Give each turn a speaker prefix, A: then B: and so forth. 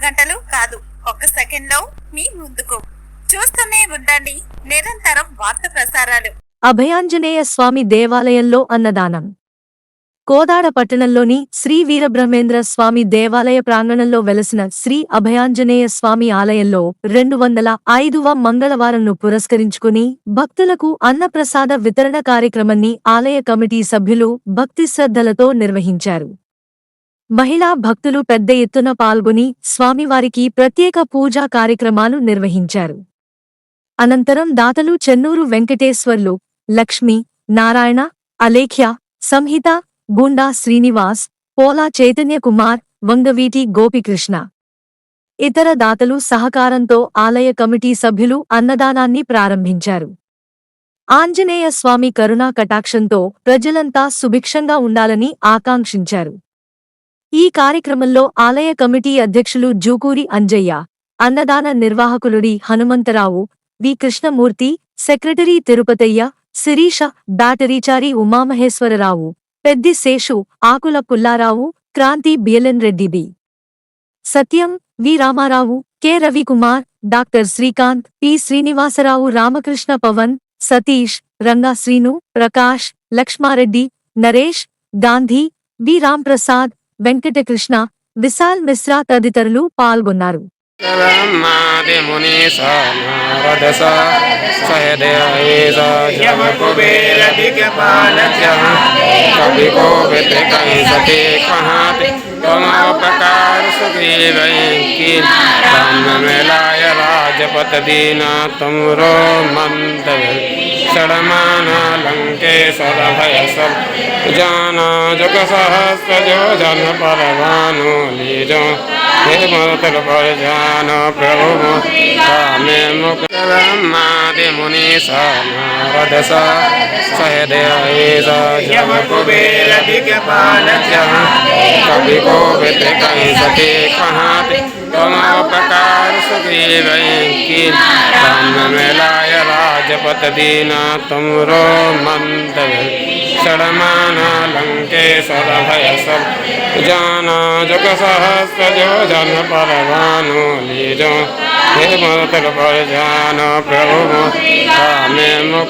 A: గంటలు కాదు, ఒక్క సెకండ్లో మీ ముందుకు. చూస్తూనే ఉండండి నిరంతరం వార్త ప్రసారాలు.
B: అభయాంజనేయ స్వామి దేవాలయంలో అన్నదానం. కోదాడ పట్టణంలోని శ్రీ వీరబ్రహ్మేంద్ర స్వామి దేవాలయ ప్రాంగణంలో వెలసిన శ్రీ అభయాంజనేయ స్వామి ఆలయంలో 205వ మంగళవారంను పురస్కరించుకుని భక్తులకు అన్నప్రసాద వితరణ కార్యక్రమాన్ని ఆలయ కమిటీ సభ్యులు భక్తి శ్రద్ధలతో నిర్వహించారు. మహిళా భక్తులు పెద్ద ఎత్తున పాల్గొని స్వామివారికి ప్రత్యేక పూజా కార్యక్రమాలు నిర్వహించారు. అనంతరం దాతలు చెన్నూరు వెంకటేశ్వర్లు, లక్ష్మి, నారాయణ, అలేఖ్య, సంహిత, బూండా శ్రీనివాస్, పోలా చైతన్య కుమార్, వంగవీటి గోపికృష్ణ, ఇతర దాతలు సహకారంతో ఆలయ కమిటీ సభ్యులు అన్నదానాన్ని ప్రారంభించారు. ఆంజనేయ స్వామి కరుణా కటాక్షంతో ప్రజలంతా సుభిక్షంగా ఉండాలని ఆకాంక్షించారు. ఈ కార్యక్రమంలో ఆలయ కమిటీ అధ్యక్షులు జూకూరి అంజయ్య, అన్నదాన నిర్వాహకులుడి హనుమంతరావు, వి కృష్ణమూర్తి, సెక్రటరీ తిరుపతయ్య, శిరీష, బ్యాటరీచారి Umamaheswararao, Peddi Seshu, Akula Pullarao, Kranthi B L N Reddy, B Satyam, V Ramarao, K Ravikumar, doctor Srikanth, P Srinivasarao, Ramakrishna, Pawan, Satish, Ranga Srinu, Prakash, Lakshmareddy, Naresh, Gandhi, V Ramprasad, Venkatakrishna, Vishal Mishra తదితరులు పాల్గొన్నారు.
C: राजपत दीना तुमरो मंतव्य षडमाना लंकेश्वर भय सब जाना जग सहस्र जो जन परवानो लीजो हे मरतल पर जानो प्रभु कामे मुख ब्रह्मादि मुनि नारद सहदेव जब कुबेर दिक्पाल कवि को कहीं सती कहाते तुम उपकार सुग्रीव की राम मिलाय राजपत दीना तुमरो मंतव्य षडमाना लंकेश्वर भय सब जाना जग सहस्र जो जन परवानो लीजो हे मरतल पर जानो प्रभु कामे मुख